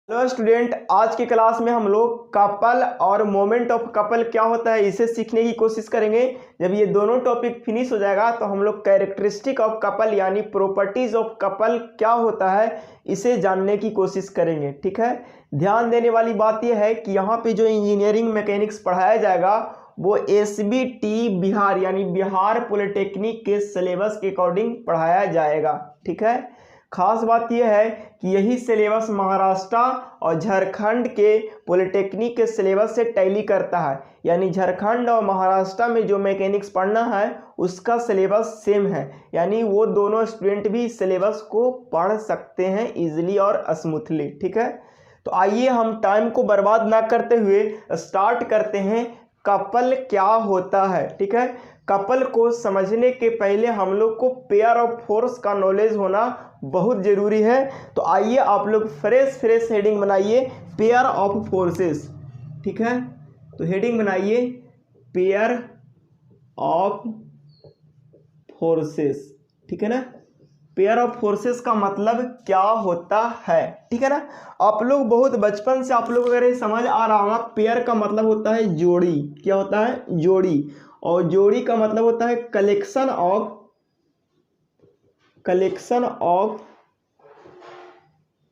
Hello student, आज की class में हम लोग कपल और मोमेंट ऑफ कपल क्या होता है इसे सीखने की कोशिश करेंगे। जब ये दोनों टॉपिक फिनिश हो जाएगा तो हम लोग कैरेक्टरिस्टिक ऑफ कपल यानी प्रॉपर्टीज ऑफ कपल क्या होता है इसे जानने की कोशिश करेंगे। ठीक है, ध्यान देने वाली बात यह है कि यहाँ पे जो इंजीनियरिंग मैकेनिक्स पढ़ाया जाएगा वो एसबीटी बिहार यानी बिहार पॉलिटेक्निक के सिलेबस के अकॉर्डिंग पढ़ाया जाएगा। ठीक है, खास बात यह है कि यही सिलेबस महाराष्ट्र और झारखंड के पॉलिटेक्निक के सिलेबस से टैली करता है, यानी झारखंड और महाराष्ट्र में जो मैकेनिक्स पढ़ना है उसका सिलेबस सेम है, यानी वो दोनों स्टूडेंट भी सिलेबस को पढ़ सकते हैं इजीली और स्मूथली। ठीक है, तो आइए हम टाइम को बर्बाद ना करते हुए स्टार्ट करते हैं। कपल क्या होता है? ठीक है, कपल को समझने के पहले हम लोग को पेयर ऑफ फोर्स का नॉलेज होना बहुत ज़रूरी है। तो आइए आप लोग फ्रेश हेडिंग बनाइए, पेयर ऑफ फोर्सेस। ठीक है, तो हेडिंग बनाइए पेयर ऑफ फोर्सेस। ठीक है ना, पेयर ऑफ फोर्सेस का मतलब क्या होता है? ठीक है ना, आप लोग बहुत बचपन से आप लोग अगर ये समझ आ रहा होगा, पेयर का मतलब होता है जोड़ी। क्या होता है? जोड़ी। और जोड़ी का मतलब होता है कलेक्शन ऑफ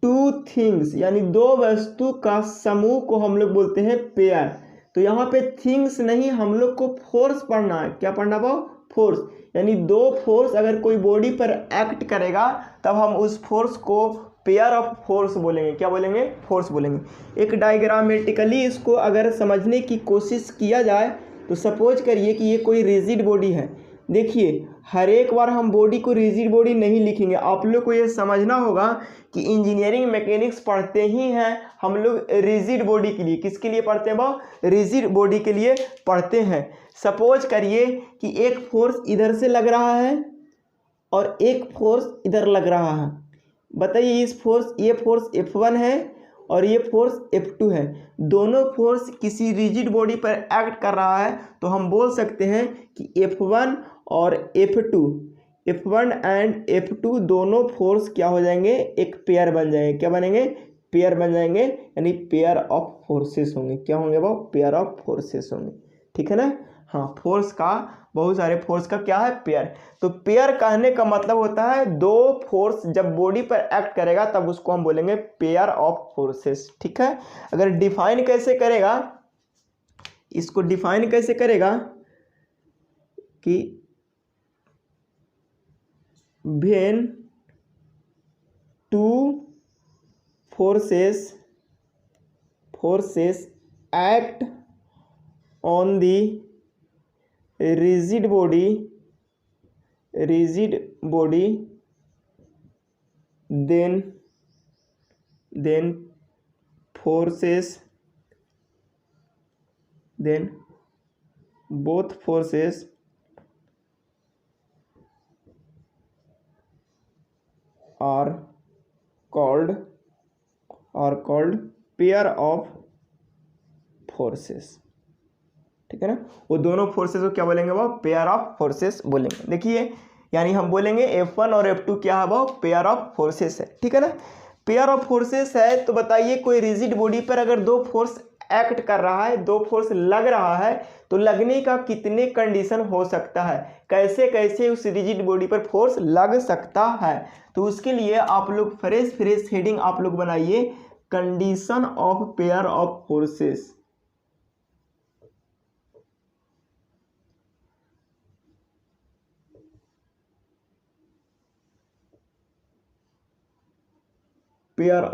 टू थिंग्स, यानी दो वस्तु का समूह को हम लोग बोलते हैं पेयर। तो यहाँ पे थिंग्स नहीं, हम लोग को फोर्स पढ़ना है। क्या पढ़ना पाओ? फोर्स, यानी दो फोर्स अगर कोई बॉडी पर एक्ट करेगा तब हम उस फोर्स को पेयर ऑफ फोर्स बोलेंगे। क्या बोलेंगे? फोर्स बोलेंगे। एक डायग्रामेटिकली इसको अगर समझने की कोशिश किया जाए तो सपोज करिए कि ये कोई रिजिड बॉडी है। देखिए, हर एक बार हम बॉडी को रिजिड बॉडी नहीं लिखेंगे। आप लोग को ये समझना होगा कि इंजीनियरिंग मैकेनिक्स पढ़ते ही हैं हम लोग रिजिड बॉडी के लिए। किसके लिए पढ़ते हैं? वो रिजिड बॉडी के लिए पढ़ते हैं। सपोज करिए कि एक फोर्स इधर से लग रहा है और एक फोर्स इधर लग रहा है। बताइए, ये फोर्स F1 है और ये फोर्स F2 है। दोनों फोर्स किसी रिजिड बॉडी पर एक्ट कर रहा है तो हम बोल सकते हैं कि F1 और F1 एंड F2 दोनों फोर्स क्या हो जाएंगे? एक पेयर बन जाएंगे। क्या बनेंगे? पेयर बन जाएंगे, यानी पेयर ऑफ फोर्सेस होंगे। क्या होंगे वो? पेयर ऑफ फोर्सेस होंगे। ठीक है ना? हाँ, फोर्स का बहुत सारे फोर्स का क्या है? पेयर। तो पेयर कहने का मतलब होता है दो फोर्स जब बॉडी पर एक्ट करेगा तब उसको हम बोलेंगे पेयर ऑफ फोर्सेस। ठीक है, अगर डिफाइन कैसे करेगा, इसको डिफाइन कैसे करेगा कि when two forces act on the rigid body then both forces are called pair of forces। ठीक है ना, वो दोनों फोर्सेस को क्या बोलेंगे? वो पेयर ऑफ फोर्सेस बोलेंगे। देखिए, यानी हम बोलेंगे F1 और F2 क्या है? वो पेयर ऑफ फोर्सेस है। ठीक है ना, पेयर ऑफ फोर्सेस है। तो बताइए, कोई रिजिड बॉडी पर अगर दो फोर्स एक्ट कर रहा है, दो फोर्स लग रहा है, तो लगने का कितने कंडीशन हो सकता है? कैसे कैसे उस रिजिड बॉडी पर फोर्स लग सकता है? तो उसके लिए आप लोग फ्रेश हेडिंग आप लोग बनाइए, condition of pair of forces. Pair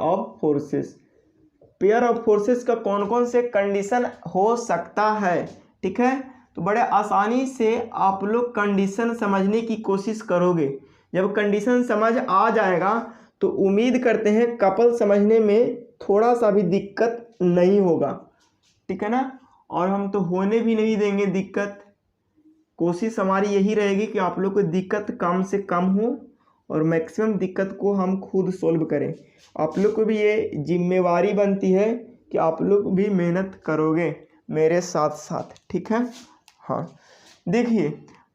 of forces का कौन कौन से कंडीशन हो सकता है? ठीक है, तो बड़े आसानी से आप लोग कंडीशन समझने की कोशिश करोगे। जब कंडीशन समझ आ जाएगा तो उम्मीद करते हैं कपल समझने में थोड़ा सा भी दिक्कत नहीं होगा। ठीक है ना, और हम तो होने भी नहीं देंगे दिक्कत। कोशिश हमारी यही रहेगी कि आप लोग को दिक्कत कम से कम हो और मैक्सिमम दिक्कत को हम खुद सॉल्व करें। आप लोग को भी ये जिम्मेवारी बनती है कि आप लोग भी मेहनत करोगे मेरे साथ साथ। ठीक है, हाँ, देखिए,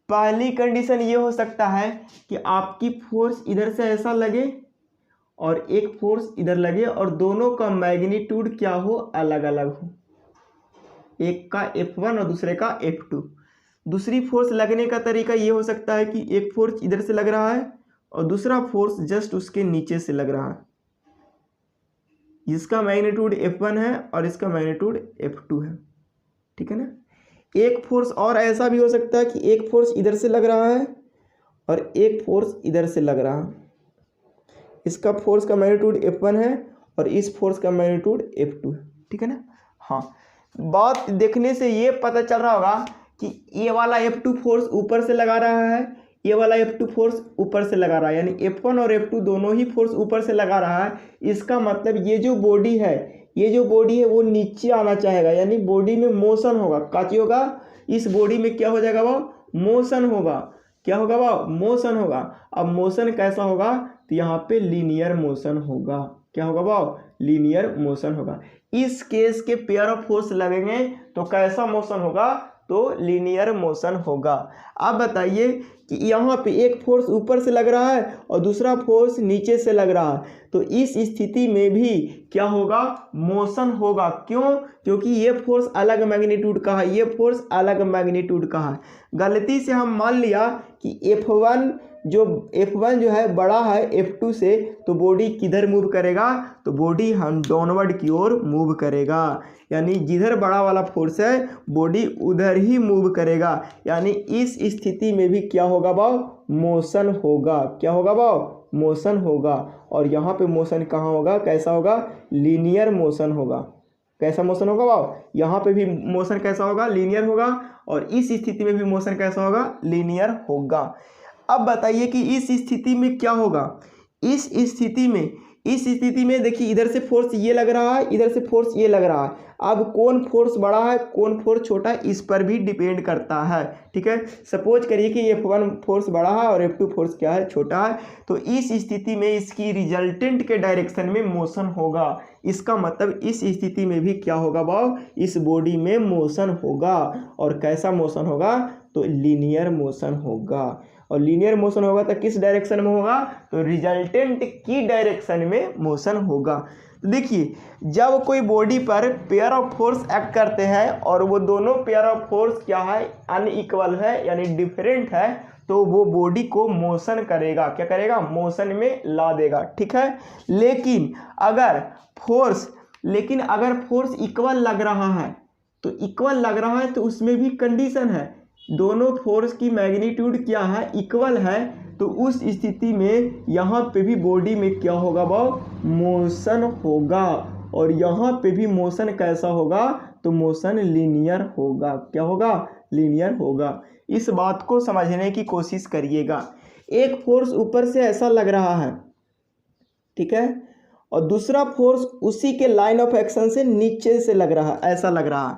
पहली कंडीशन ये हो सकता है कि आपकी फोर्स इधर से ऐसा लगे और एक फोर्स इधर लगे और दोनों का मैग्नीट्यूड क्या हो, अलग अलग हो, एक का F1 और दूसरे का F2। दूसरी फोर्स लगने का तरीका ये हो सकता है कि एक फोर्स इधर से लग रहा है और दूसरा फोर्स जस्ट उसके नीचे से लग रहा है, इसका मैग्नीट्यूड F1 है और इसका मैग्नीट्यूड F2 है, ठीक है ना। एक फोर्स और ऐसा भी हो सकता है कि एक फोर्स इधर से लग रहा है और एक फोर्स इधर से लग रहा है, इसका फोर्स का मैग्नीट्यूड F1 है और इस फोर्स का मैग्नीट्यूड F2 है, ठीक है ना। हाँ, बात देखने से ये पता चल रहा होगा कि ये वाला F2 फोर्स ऊपर से लगा रहा है, ये वाला F2 फोर्स ऊपर से लगा रहा है, यानी F1 और F2 दोनों ही फोर्स ऊपर से लगा रहा है। इसका मतलब ये जो बॉडी है वो नीचे आना चाहेगा, यानी बॉडी में मोशन होगा। काची होगा, इस बॉडी में क्या हो जाएगा, वो मोशन होगा। क्या होगा, वो मोशन होगा। अब मोशन कैसा होगा, तो यहाँ पे लीनियर मोशन होगा। क्या होगा, वो लीनियर मोशन होगा। इस केस के पेयर ऑफ फोर्स लगेंगे तो कैसा मोशन होगा, तो लीनियर मोशन होगा। अब बताइए कि यहाँ पे एक फोर्स ऊपर से लग रहा है और दूसरा फोर्स नीचे से लग रहा है, तो इस स्थिति में भी क्या होगा, मोशन होगा। क्यों, क्योंकि ये फोर्स अलग मैग्नीट्यूड का है, ये फोर्स अलग मैग्नीट्यूड का है। गलती से हम मान लिया कि F1 जो है बड़ा है F2 से, तो बॉडी किधर मूव करेगा, तो बॉडी हम डाउनवर्ड की ओर मूव करेगा, यानी जिधर बड़ा वाला फोर्स है बॉडी उधर ही मूव करेगा। यानी इस स्थिति में भी क्या होगा, भाव मोशन होगा। क्या होगा, भाव मोशन होगा। और यहाँ पे मोशन कहाँ होगा, कैसा होगा, लीनियर मोशन होगा। कैसा मोशन होगा, भाव यहाँ पे भी मोशन कैसा होगा, लीनियर होगा। और इस स्थिति में भी मोशन कैसा होगा, लीनियर होगा। अब बताइए कि इस स्थिति में क्या होगा। इस स्थिति में देखिए, इधर से फोर्स ये लग रहा है, इधर से फोर्स ये लग रहा है। अब कौन फोर्स बड़ा है, कौन फोर्स छोटा है, इस पर भी डिपेंड करता है, ठीक है। सपोज करिए कि F1 फोर्स बड़ा है और F2 फोर्स क्या है, छोटा है, तो इस स्थिति में इसकी रिजल्टेंट के डायरेक्शन में मोशन होगा। इसका मतलब इस स्थिति में भी क्या होगा, भाव इस बॉडी में मोशन होगा। और कैसा मोशन होगा, तो लीनियर मोशन होगा। और लीनियर मोशन होगा तो किस डायरेक्शन में होगा, तो रिजल्टेंट की डायरेक्शन में मोशन होगा। तो देखिए, जब कोई बॉडी पर पेयर ऑफ फोर्स एक्ट करते हैं और वो दोनों पेयर ऑफ फोर्स क्या है, अनइक्वल है, यानी डिफरेंट है, तो वो बॉडी को मोशन करेगा। क्या करेगा, मोशन में ला देगा, ठीक है। लेकिन अगर फोर्स इक्वल लग रहा है, तो उसमें भी कंडीशन है, दोनों फोर्स की मैग्नीट्यूड क्या है, इक्वल है, तो उस स्थिति में यहाँ पे भी बॉडी में क्या होगा, भाव मोशन होगा। और यहाँ पे भी मोशन कैसा होगा, तो मोशन लीनियर होगा। क्या होगा, लीनियर होगा। इस बात को समझने की कोशिश करिएगा। एक फोर्स ऊपर से ऐसा लग रहा है, ठीक है, और दूसरा फोर्स उसी के लाइन ऑफ एक्शन से नीचे से लग रहा है, ऐसा लग रहा है।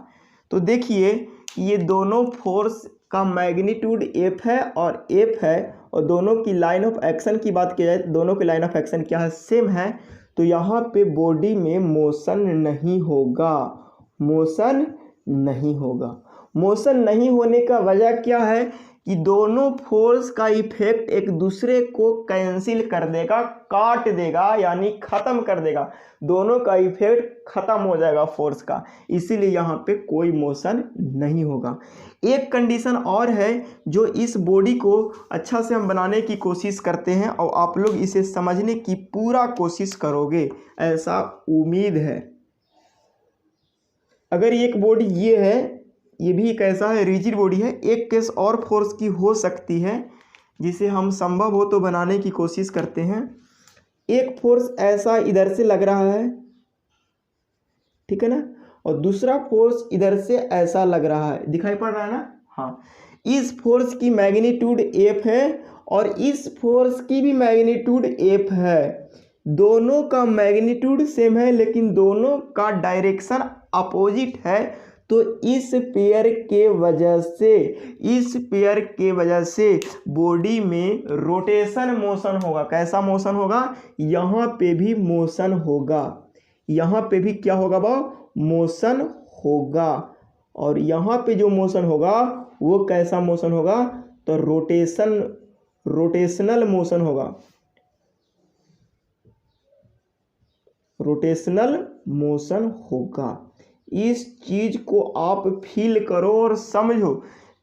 तो देखिए, ये दोनों फोर्स का मैग्नीट्यूड F है और F है, और दोनों की लाइन ऑफ एक्शन की बात की जाए तो दोनों की लाइन ऑफ एक्शन क्या है, सेम है। तो यहाँ पे बॉडी में मोशन नहीं होगा। मोशन नहीं होने का वजह क्या है कि दोनों फोर्स का इफेक्ट एक दूसरे को कैंसिल कर देगा, काट देगा, यानी खत्म कर देगा। दोनों का इफेक्ट खत्म हो जाएगा फोर्स का, इसीलिए यहाँ पे कोई मोशन नहीं होगा। एक कंडीशन और है जो इस बॉडी को अच्छा से हम बनाने की कोशिश करते हैं, और आप लोग इसे समझने की पूरा कोशिश करोगे, ऐसा उम्मीद है। अगर एक बॉडी ये है, ये भी कैसा है, रिजिड बॉडी है। एक केस और फोर्स की हो सकती है जिसे हम संभव हो तो बनाने की कोशिश करते हैं। एक फोर्स ऐसा इधर से लग रहा है, ठीक है ना, और दूसरा फोर्स इधर से ऐसा लग रहा है, दिखाई पड़ रहा है ना। हाँ, इस फोर्स की मैग्नीट्यूड F है और इस फोर्स की भी मैग्नीट्यूड F है। दोनों का मैग्नीट्यूड सेम है, लेकिन दोनों का डायरेक्शन अपोजिट है। तो इस पेयर के वजह से बॉडी में रोटेशन मोशन होगा। कैसा मोशन होगा, यहाँ पे भी मोशन होगा, यहाँ पे भी क्या होगा, भाव मोशन होगा। और यहाँ पे जो मोशन होगा वो कैसा मोशन होगा, तो रोटेशनल मोशन होगा। रोटेशनल मोशन होगा। इस चीज को आप फील करो और समझो।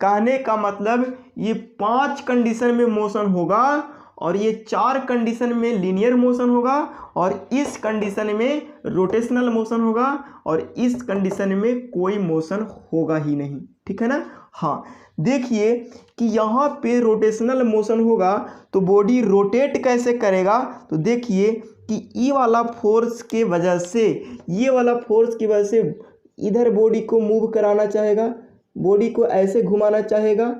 कहने का मतलब ये 5 कंडीशन में मोशन होगा और ये 4 कंडीशन में लीनियर मोशन होगा और इस कंडीशन में रोटेशनल मोशन होगा और इस कंडीशन में कोई मोशन होगा ही नहीं। ठीक है ना। हाँ, देखिए कि यहाँ पे रोटेशनल मोशन होगा तो बॉडी रोटेट कैसे करेगा। तो देखिए कि ये वाला फोर्स के वजह से, ये वाला फोर्स की वजह से इधर बॉडी को मूव कराना चाहेगा, बॉडी को ऐसे घुमाना चाहेगा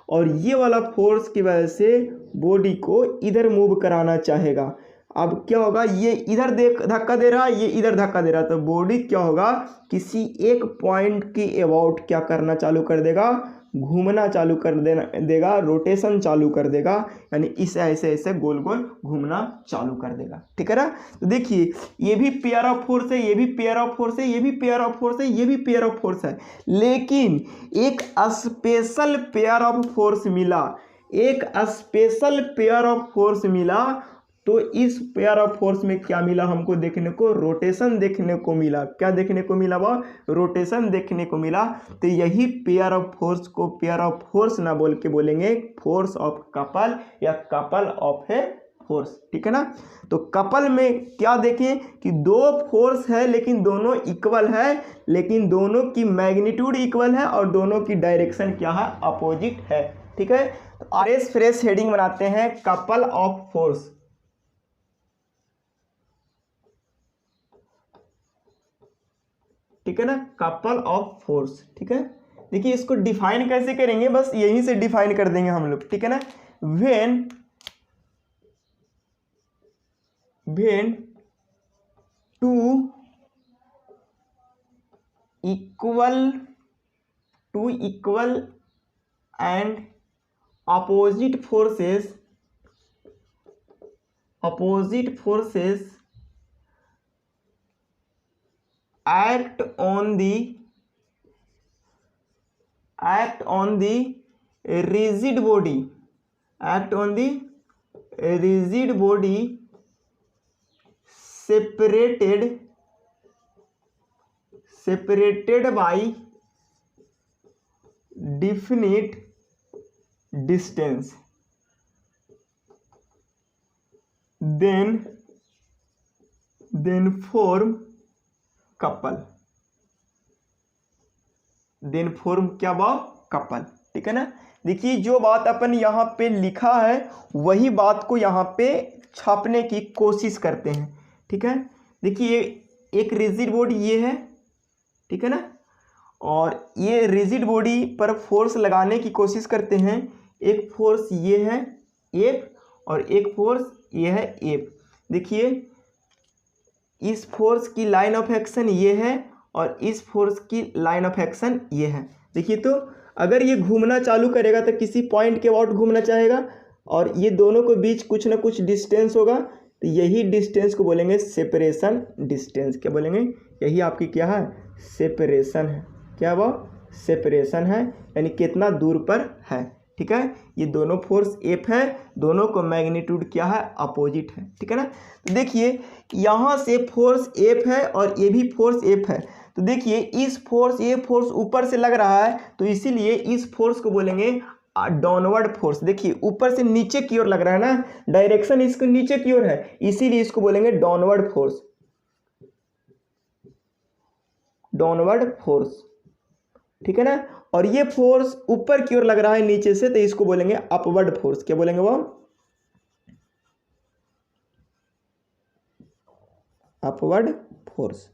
और ये वाला फोर्स की वजह से बॉडी को इधर मूव कराना चाहेगा। अब क्या होगा, ये इधर धक्का दे रहा है, ये इधर धक्का दे रहा है, तो बॉडी क्या होगा, किसी एक पॉइंट के अबाउट क्या करना चालू कर देगा, घूमना चालू कर देगा, रोटेशन चालू कर देगा, यानी इस ऐसे ऐसे गोल गोल घूमना चालू कर देगा। ठीक है ना। तो देखिए ये भी पेयर ऑफ फोर्स है, ये भी पेयर ऑफ फोर्स है, ये भी पेयर ऑफ फोर्स है, ये भी पेयर ऑफ फोर्स है, लेकिन एक स्पेशल पेयर ऑफ फोर्स मिला, एक स्पेशल पेयर ऑफ फोर्स मिला। तो इस पेयर ऑफ फोर्स में क्या मिला हमको देखने को, रोटेशन देखने को मिला। क्या देखने को मिला, वह रोटेशन देखने को मिला। तो यही पेयर ऑफ फोर्स को पेयर ऑफ फोर्स ना बोल के बोलेंगे फोर्स ऑफ कपल या कपल ऑफ ए फोर्स। ठीक है ना। तो कपल में क्या देखें कि 2 फोर्स है लेकिन दोनों इक्वल है, लेकिन दोनों की मैग्नीट्यूड इक्वल है और दोनों की डायरेक्शन क्या है, अपोजिट है। ठीक है। तो फ्रेश हेडिंग बनाते हैं कपल ऑफ फोर्स। ठीक है ना, कपल ऑफ फोर्स। ठीक है। देखिए इसको डिफाइन कैसे करेंगे, बस यहीं से डिफाइन कर देंगे हम लोग। ठीक है ना। When two equal and opposite forces act on the rigid body separated by definite distance, then form couple, क्या बात, कपल। ठीक है ना। देखिए जो बात अपन यहाँ पे लिखा है वही बात को यहाँ पे छापने की कोशिश करते हैं। ठीक है। देखिए एक रिजिड बॉडी ये है, ठीक है ना, और ये रिजिड बॉडी पर फोर्स लगाने की कोशिश करते हैं। एक फोर्स ये है एफ और एक फोर्स ये है एफ। देखिए इस फोर्स की लाइन ऑफ एक्शन ये है और इस फोर्स की लाइन ऑफ एक्शन ये है। देखिए तो अगर ये घूमना चालू करेगा तो किसी पॉइंट के अबाउट घूमना चाहेगा और ये दोनों के बीच कुछ ना कुछ डिस्टेंस होगा, तो यही डिस्टेंस को बोलेंगे सेपरेशन डिस्टेंस। क्या बोलेंगे, यही आपकी क्या है, सेपरेशन है। क्या वो सेपरेशन है, यानी कितना दूर पर है। ठीक है। ये दोनों फोर्स एफ है, दोनों को मैग्नीट्यूड क्या है, अपोजिट है। ठीक है ना। तो देखिए यहाँ से फोर्स एफ है और ये भी फोर्स एफ है। तो देखिए इस फोर्स, ये फोर्स ऊपर से लग रहा है तो इसीलिए इस फोर्स को बोलेंगे डाउनवर्ड फोर्स। देखिए ऊपर से नीचे की ओर लग रहा है ना, डायरेक्शन इसको नीचे की ओर है, इसीलिए इसको बोलेंगे डाउनवर्ड फोर्स, डाउनवर्ड फोर्स। ठीक है ना। और ये फोर्स ऊपर की ओर लग रहा है नीचे से, तो इसको बोलेंगे अपवर्ड फोर्स। क्या बोलेंगे वो, अपवर्ड फोर्स।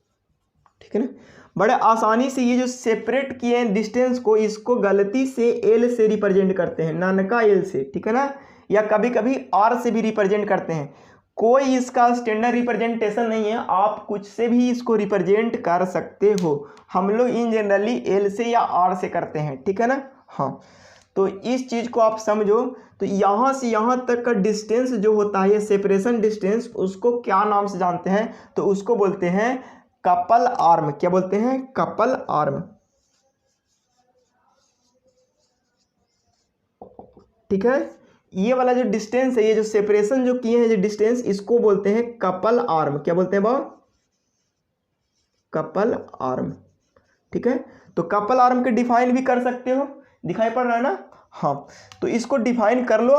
ठीक है ना। बड़े आसानी से ये जो सेपरेट किए हैं डिस्टेंस को, इसको गलती से एल से रिप्रेजेंट करते हैं, नानका एल से। ठीक है ना। या कभी कभी आर से भी रिप्रेजेंट करते हैं। कोई इसका स्टैंडर्ड रिप्रेजेंटेशन नहीं है, आप कुछ से भी इसको रिप्रेजेंट कर सकते हो। हम लोग इन जनरली एल से या आर से करते हैं। ठीक है ना। हाँ, तो इस चीज़ को आप समझो। तो यहाँ से यहाँ तक का डिस्टेंस जो होता है, ये सेपरेशन डिस्टेंस, उसको क्या नाम से जानते हैं, तो उसको बोलते हैं कपल आर्म। क्या बोलते हैं, कपल आर्म। ठीक है। ये वाला जो डिस्टेंस है, ये जो सेपरेशन जो किए हैं जो डिस्टेंस, इसको बोलते हैं कपल आर्म। क्या बोलते हैं बाबा, कपल आर्म। ठीक है, तो कपल आर्म के डिफाइन भी कर सकते हो, दिखाई पड़ रहा है ना। हाँ, तो इसको डिफाइन कर लो,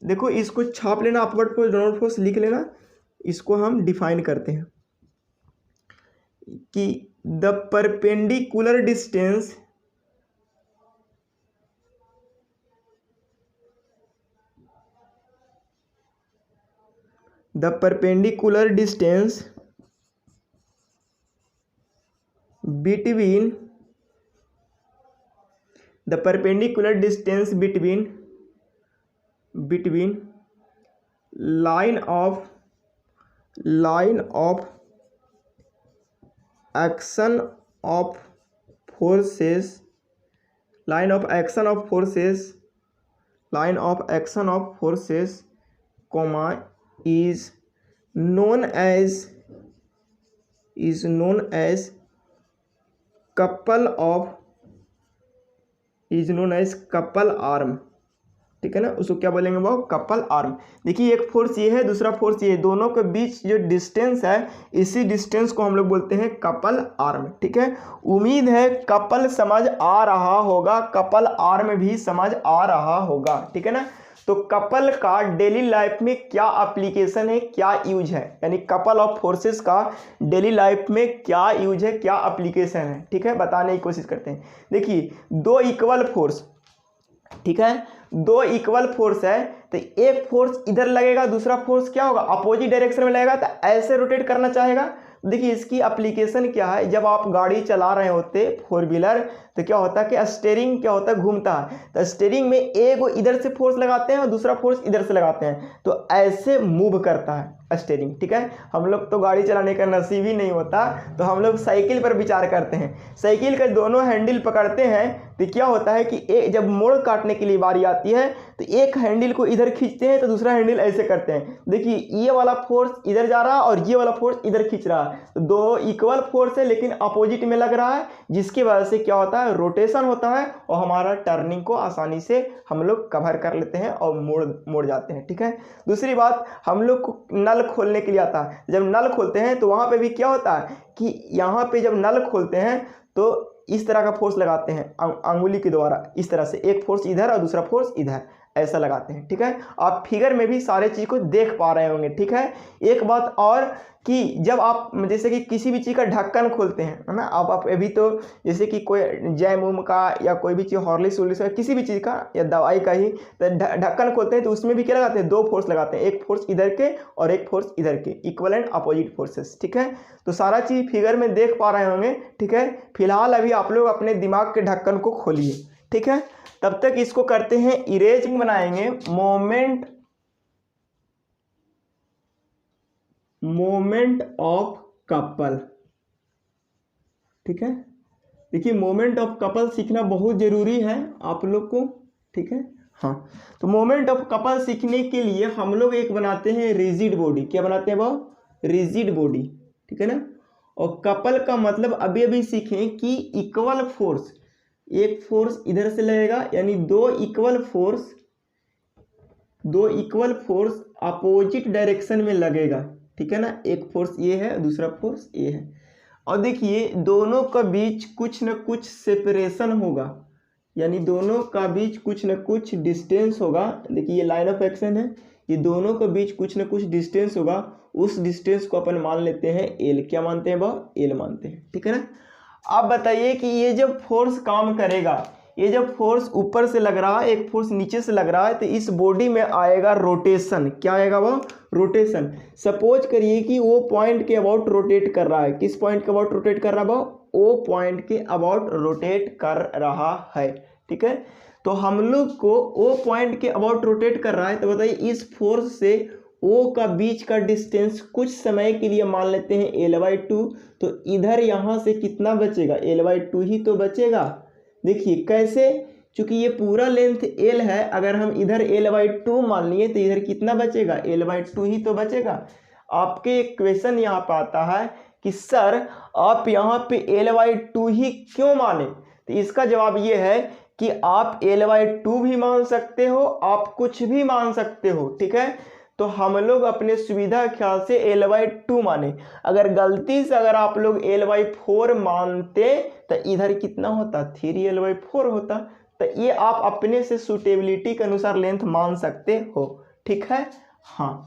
देखो इसको छाप लेना, अपवर्ड फोर्स डाउनवर्ड फोर्स लिख लेना। इसको हम डिफाइन करते हैं कि the perpendicular distance between line of action of forces comma is known as couple arm। ठीक है ना, उसको क्या बोलेंगे वो, कपल आर्म। देखिए एक फोर्स ये है, दूसरा फोर्स ये है, दोनों के बीच जो डिस्टेंस है, इसी डिस्टेंस को हम लोग बोलते हैं कपल आर्म। ठीक है, उम्मीद है कपल समझ आ रहा होगा, कपल आर्म भी समझ आ रहा होगा। ठीक है ना, तो कपल का डेली लाइफ में क्या एप्लीकेशन है, क्या यूज है, यानी कपल ऑफ फोर्सेस का डेली लाइफ में क्या यूज है, क्या एप्लीकेशन है। ठीक है, बताने की कोशिश करते हैं। देखिए दो इक्वल फोर्स, ठीक है, दो इक्वल फोर्स है, तो एक फोर्स इधर लगेगा, दूसरा फोर्स क्या होगा, अपोजिट डायरेक्शन में लगेगा, तो ऐसे रोटेट करना चाहेगा। देखिए इसकी एप्लीकेशन क्या है, जब आप गाड़ी चला रहे होते फोर व्हीलर, तो क्या होता है कि स्टीयरिंग क्या होता है, घूमता है, तो स्टीयरिंग में एक इधर से फोर्स लगाते हैं और दूसरा फोर्स इधर से लगाते हैं, तो ऐसे मूव करता है स्टीयरिंग। ठीक है, हम लोग तो गाड़ी चलाने का नसीब ही नहीं होता, तो हम लोग साइकिल पर विचार करते हैं। साइकिल का दोनों हैंडल पकड़ते हैं, तो क्या होता है कि एक जब मोड़ काटने के लिए बारी आती है, तो एक हैंडल को इधर खींचते हैं, तो दूसरा हैंडल ऐसे करते हैं। देखिए ये वाला फोर्स इधर जा रहा है और ये वाला फोर्स इधर खींच रहा है, तो दो इक्वल फोर्स है लेकिन अपोजिट में लग रहा है, जिसकी वजह से क्या होता है, रोटेशन होता है और हमारा टर्निंग को आसानी से हम लोग कवर कर लेते हैं और मोड़ जाते हैं। ठीक है, दूसरी बात, हम लोग को नल खोलने के लिए आता है, जब नल खोलते हैं तो वहाँ पे भी क्या होता है कि यहाँ पे जब नल खोलते हैं तो इस तरह का फोर्स लगाते हैं अंगुली के द्वारा, इस तरह से एक फोर्स इधर और दूसरा फोर्स इधर, ऐसा लगाते हैं। ठीक है, आप फिगर में भी सारे चीज़ को देख पा रहे होंगे। ठीक है, एक बात और कि जब आप जैसे कि किसी भी चीज़ का ढक्कन खोलते हैं, है ना, आप अभी तो जैसे कि कोई जैम उम का या कोई भी चीज़ हॉर्लिक्स वॉर्लिक्स का किसी भी चीज़ का या दवाई का ही तो ढक्कन खोलते हैं, तो उसमें भी क्या लगाते हैं, दो फोर्स लगाते हैं, एक फोर्स इधर के और एक फोर्स इधर के, इक्वल एंड अपोजिट फोर्सेस। ठीक है, तो सारा चीज़ फिगर में देख पा रहे होंगे। ठीक है, फिलहाल अभी आप लोग अपने दिमाग के ढक्कन को खोलिए। ठीक है, तब तक इसको करते हैं इरेज, बनाएंगे मोमेंट ऑफ कपल। ठीक है, देखिए मोमेंट ऑफ कपल सीखना बहुत जरूरी है आप लोग को। ठीक है, हाँ, तो मोमेंट ऑफ कपल सीखने के लिए हम लोग एक बनाते हैं रिजिड बॉडी। क्या बनाते हैं वो, रिजिड बॉडी। ठीक है ना, और कपल का मतलब अभी अभी सीखें कि इक्वल फोर्स, एक फोर्स इधर से लगेगा, यानी दो इक्वल फोर्स अपोजिट डायरेक्शन में लगेगा। ठीक है ना, एक फोर्स ये है, दूसरा फोर्स ये है, और देखिए दोनों का बीच कुछ न कुछ सेपरेशन होगा, यानी दोनों का बीच कुछ न कुछ डिस्टेंस होगा। देखिए ये लाइन ऑफ एक्शन है, ये दोनों के बीच कुछ न कुछ डिस्टेंस होगा, उस डिस्टेंस को अपन मान लेते हैं एल। क्या मानते हैं वह, एल मानते हैं। ठीक है ना, आप बताइए कि ये जब फोर्स काम करेगा, ये जब फोर्स ऊपर से लग रहा है, एक फोर्स नीचे से लग रहा है, तो इस बॉडी में आएगा रोटेशन। क्या आएगा वो, रोटेशन। सपोज करिए कि वो पॉइंट के अबाउट रोटेट कर रहा है, किस पॉइंट के अबाउट रोटेट कर रहा है वो, ओ पॉइंट के अबाउट रोटेट कर रहा है। ठीक है, तो हम लोग को ओ पॉइंट के अबाउट रोटेट कर रहा है, तो बताइए इस फोर्स से ओ का बीच का डिस्टेंस कुछ समय के लिए मान लेते हैं L/2, तो इधर यहाँ से कितना बचेगा, L/2 ही तो बचेगा। देखिए कैसे, चूंकि ये पूरा लेंथ L है, अगर हम इधर L/2 मान लिए तो इधर कितना बचेगा, L/2 ही तो बचेगा। आपके क्वेश्चन यहाँ पे आता है कि सर आप यहाँ पे L/2 ही क्यों माने, तो इसका जवाब ये है कि आप L/2 भी मान सकते हो, आप कुछ भी मान सकते हो। ठीक है, तो हम लोग अपने सुविधा के ख्याल से L/2 माने। अगर गलती से अगर आप लोग L/4 मानते तो इधर कितना होता, 3L/4 होता। तो ये आप अपने से सुटेबिलिटी के अनुसार लेंथ मान सकते हो, ठीक है। हाँ,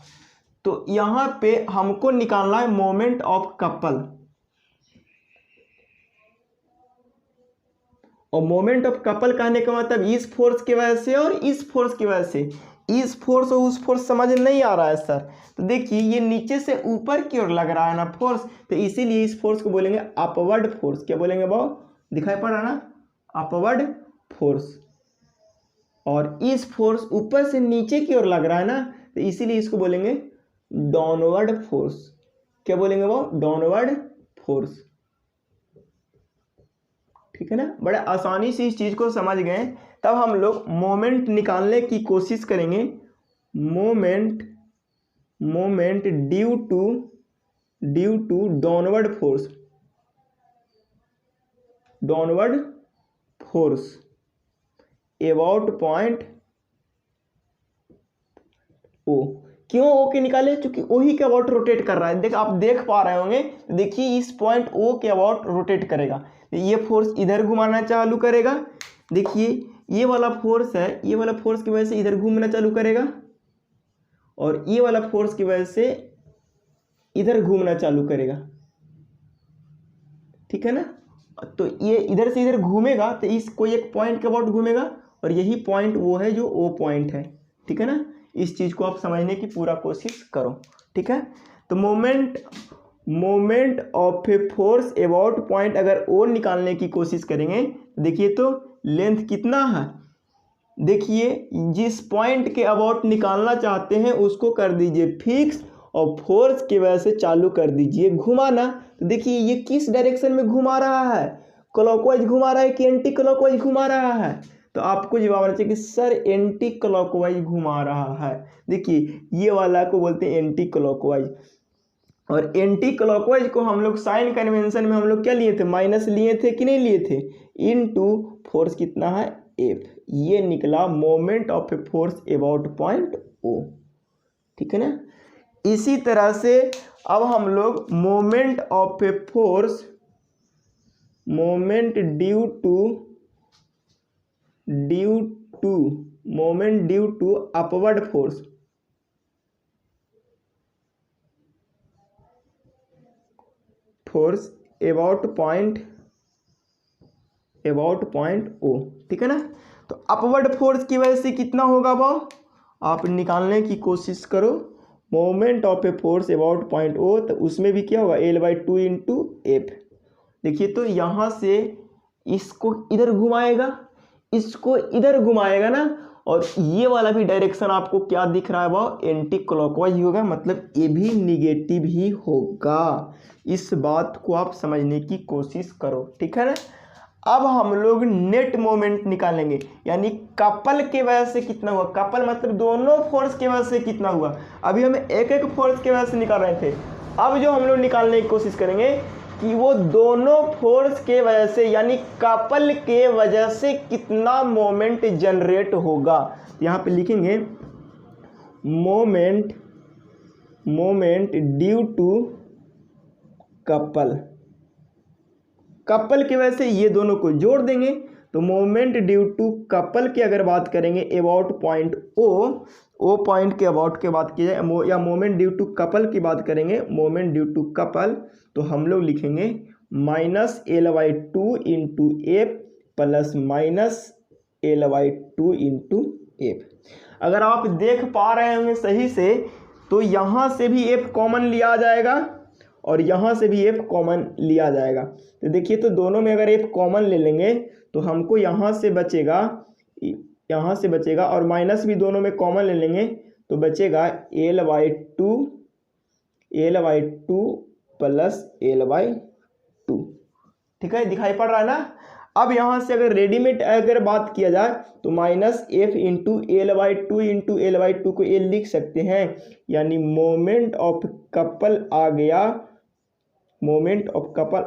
तो यहाँ पे हमको निकालना है मोमेंट ऑफ कपल, और मोमेंट ऑफ कपल कहने का मतलब इस फोर्स की वजह से और इस फोर्स की वजह से। इस फोर्स और उस फोर्स समझ नहीं आ रहा है सर, तो देखिए ये नीचे से ऊपर की ओर लग रहा है ना फोर्स, तो इसीलिए इस फोर्स को बोलेंगे अपवर्ड फोर्स। क्या बोलेंगे बाबू, दिखाई पड़ रहा ना, अपवर्ड फोर्स। और इस फोर्स ऊपर से नीचे की ओर लग रहा है ना, तो इसीलिए इसको बोलेंगे डाउनवर्ड फोर्स। क्या बोलेंगे वो, डाउनवर्ड फोर्स, ठीक है ना। बड़े आसानी से इस चीज को समझ गए। तब हम लोग मोमेंट निकालने की कोशिश करेंगे। Moment due to downward force about point O. क्यों ओ के निकाले, क्योंकि ओ ही के अबाउट रोटेट कर रहा है। देख, आप देख पा रहे होंगे, देखिए इस पॉइंट ओ के अबाउट रोटेट करेगा, ये फोर्स इधर घुमाना चालू करेगा। देखिए ये वाला फोर्स है, ये वाला फोर्स की वजह से इधर घूमना चालू करेगा, और ये वाला फोर्स की वजह से इधर घूमना चालू करेगा, ठीक है ना। तो ये इधर से इधर घूमेगा, तो इस कोई एक पॉइंट के अबाउट घूमेगा, और यही पॉइंट वो है जो ओ पॉइंट है, ठीक है ना। इस चीज को आप समझने की पूरा कोशिश करो, ठीक है। तो moment of a force about point अगर ओ निकालने की कोशिश करेंगे, देखिए तो लेंथ कितना है, देखिए जिस पॉइंट के अबाउट निकालना चाहते हैं उसको कर दीजिए फिक्स, और फोर्स की वजह से चालू कर दीजिए घुमाना। तो देखिए ये किस डायरेक्शन में घुमा रहा है, क्लॉकवाइज घुमा रहा है कि एंटी क्लॉकवाइज घुमा रहा है। तो आपको जवाब आना चाहिए कि सर एंटी क्लॉकवाइज घुमा रहा है। देखिए ये वाला को बोलते हैं एंटी क्लॉकवाइज, और एंटी क्लॉकवाइज को हम लोग साइन कन्वेंशन में हम लोग क्या लिए थे, माइनस लिए थे कि नहीं लिए थे, इनटू फोर्स कितना है एफ। ये निकला moment of a force about point O, ठीक है ना। इसी तरह से अब हम लोग moment of a force, moment due to upward force about point O, ठीक है ना। तो अपवर्ड फोर्स की वजह से कितना होगा वो आप निकालने की कोशिश करो। Moment of a force about point O, तो उसमें भी क्या होगा L/2 इंटू एफ। देखिए तो यहाँ से इसको इधर घुमाएगा, इसको इधर घुमाएगा ना, और ये वाला भी डायरेक्शन आपको क्या दिख रहा है वो एंटी क्लॉकवाइज होगा, मतलब ये भी निगेटिव ही होगा। इस बात को आप समझने की कोशिश करो, ठीक है ना। अब हम लोग नेट मोमेंट निकालेंगे, यानी कपल के वजह से कितना हुआ, कपल मतलब दोनों फोर्स के वजह से कितना हुआ। अभी हम एक एक फोर्स के वजह से निकाल रहे थे, अब जो हम लोग निकालने की कोशिश करेंगे कि वो दोनों फोर्स के वजह से यानी कपल के वजह से कितना मोमेंट जनरेट होगा। यहाँ पे लिखेंगे मोमेंट ड्यू टू कपल की वजह से ये दोनों को जोड़ देंगे, तो मोमेंट ड्यू टू कपल की अगर बात करेंगे अबाउट पॉइंट ओ पॉइंट के अबाउट के बात की जाए, या मोमेंट ड्यू टू कपल की बात करेंगे, मोमेंट ड्यू टू कपल, तो हम लोग लिखेंगे -L/2 into F plus -L/2 into F. अगर आप देख पा रहे होंगे सही से, तो यहाँ से भी एफ कॉमन लिया जाएगा और यहाँ से भी एफ कॉमन लिया जाएगा। तो देखिए तो दोनों में अगर एफ कॉमन ले लेंगे तो हमको यहाँ से बचेगा और माइनस भी दोनों में कॉमन ले लेंगे तो बचेगा L/2 प्लस L/2, ठीक है, दिखाई पड़ रहा है ना। अब यहाँ से अगर रेडीमेड अगर बात किया जाए तो -F into L/2 into L/2 को ये लिख सकते हैं, यानी मोमेंट ऑफ कपल